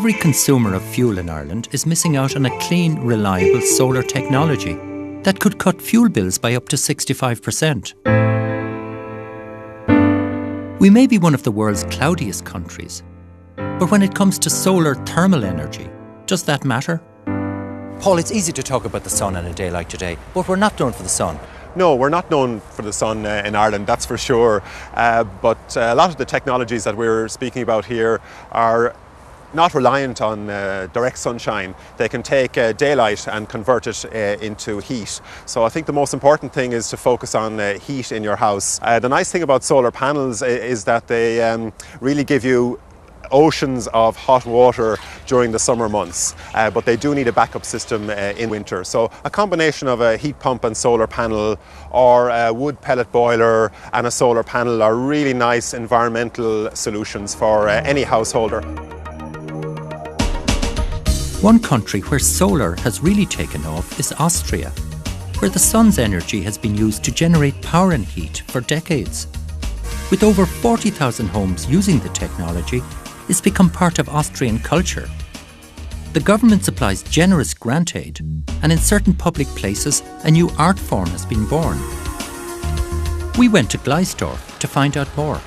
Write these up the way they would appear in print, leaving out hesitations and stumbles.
Every consumer of fuel in Ireland is missing out on a clean, reliable solar technology that could cut fuel bills by up to 65%. We may be one of the world's cloudiest countries, but when it comes to solar thermal energy, does that matter? Paul, it's easy to talk about the sun on a day like today, but we're not known for the sun. No, we're not known for the sun in Ireland, that's for sure. But a lot of the technologies that we're speaking about here are not reliant on direct sunshine. They can take daylight and convert it into heat. So I think the most important thing is to focus on heat in your house. The nice thing about solar panels is that they really give you oceans of hot water during the summer months, but they do need a backup system in winter. So a combination of a heat pump and solar panel, or a wood pellet boiler and a solar panel, are really nice environmental solutions for any householder. One country where solar has really taken off is Austria, where the sun's energy has been used to generate power and heat for decades. With over 40,000 homes using the technology, it's become part of Austrian culture. The government supplies generous grant aid, and in certain public places, a new art form has been born. We went to Gleisdorf to find out more.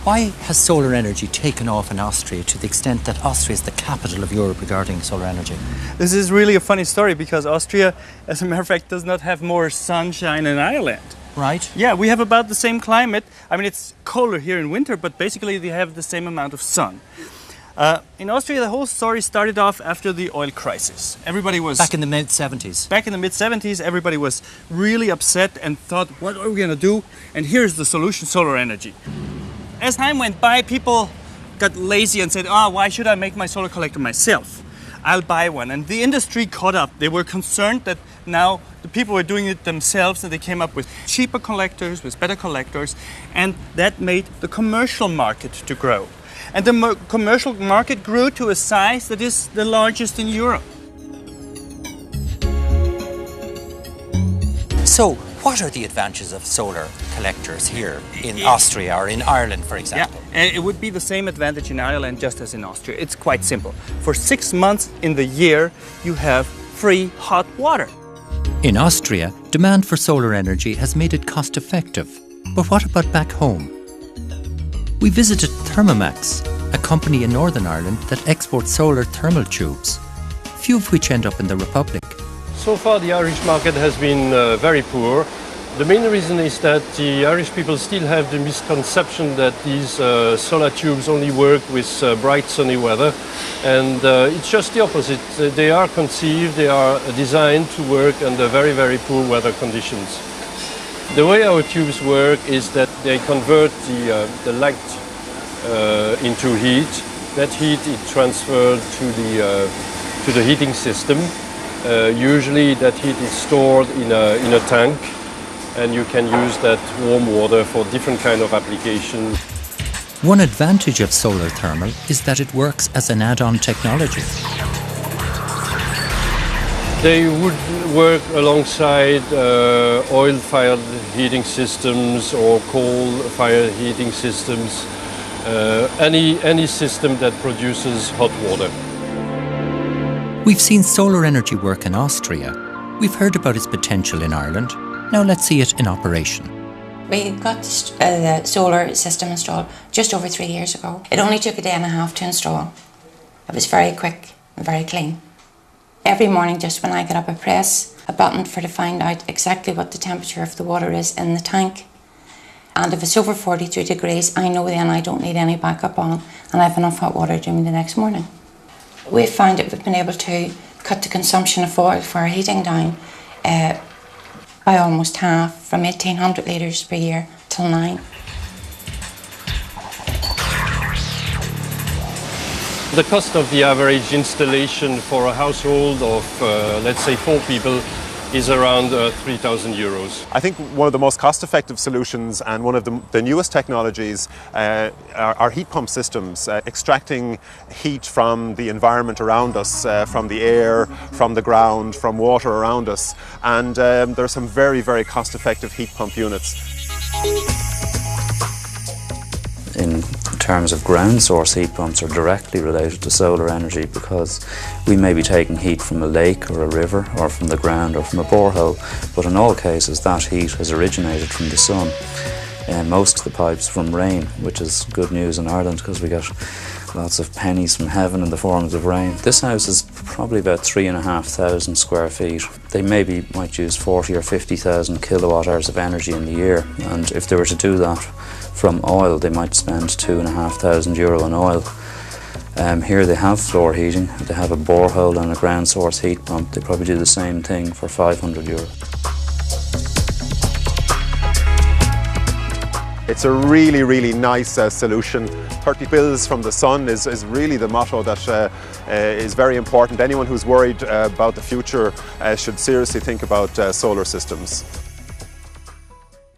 Why has solar energy taken off in Austria to the extent that Austria is the capital of Europe regarding solar energy? This is really a funny story because Austria, as a matter of fact, does not have more sunshine than Ireland. Right. Yeah, we have about the same climate. I mean, it's colder here in winter, but basically they have the same amount of sun. In Austria, the whole story started off after the oil crisis. Everybody was... Back in the mid-70s. Back in the mid-70s, everybody was really upset and thought, what are we going to do? And here's the solution, solar energy. As time went by, people got lazy and said, why should I make my solar collector myself? I'll buy one. And the industry caught up. They were concerned that now the people were doing it themselves, and they came up with cheaper collectors, with better collectors, and that made the commercial market to grow. And the commercial market grew to a size that is the largest in Europe. So, what are the advantages of solar collectors here in Austria or in Ireland, for example? Yeah, it would be the same advantage in Ireland just as in Austria. It's quite simple. For 6 months in the year, you have free hot water. In Austria, demand for solar energy has made it cost-effective. But what about back home? We visited Thermomax, a company in Northern Ireland that exports solar thermal tubes, few of which end up in the Republic. So far the Irish market has been very poor. The main reason is that the Irish people still have the misconception that these solar tubes only work with bright sunny weather, and it's just the opposite. They are conceived, they are designed to work under very, very poor weather conditions. The way our tubes work is that they convert the light into heat. That heat is transferred to the heating system. Usually that heat is stored in a tank, and you can use that warm water for different kind of applications. One advantage of solar thermal is that it works as an add-on technology. They would work alongside oil-fired heating systems or coal-fired heating systems, any system that produces hot water. We've seen solar energy work in Austria. We've heard about its potential in Ireland. Now let's see it in operation. We got the solar system installed just over 3 years ago. It only took a day and a half to install. It was very quick and very clean. Every morning just when I get up, I press a button to find out exactly what the temperature of the water is in the tank. And if it's over 43 degrees, I know then I don't need any backup on, and I have enough hot water to me the next morning. We've found that we've been able to cut the consumption of oil for our heating down by almost half, from 1,800 litres per year till 9. The cost of the average installation for a household of, let's say, 4 people is around 3,000 euros. I think one of the most cost-effective solutions and one of the newest technologies are heat pump systems, extracting heat from the environment around us, from the air, from the ground, from water around us. And there are some very, very cost-effective heat pump units. In terms of ground source heat pumps are directly related to solar energy, because we may be taking heat from a lake or a river or from the ground or from a borehole, but in all cases that heat has originated from the sun. And most of the pipes from rain, which is good news in Ireland because we get lots of pennies from heaven in the forms of rain. This house is probably about 3,500 square feet. They might use 40 or 50,000 kilowatt hours of energy in the year, and if they were to do that from oil, they might spend €2,500 on oil. Here they have floor heating, they have a borehole and a ground source heat pump. They probably do the same thing for €500. It's a really, really nice solution. 30 bills from the sun is really the motto that is very important. Anyone who's worried about the future should seriously think about solar systems.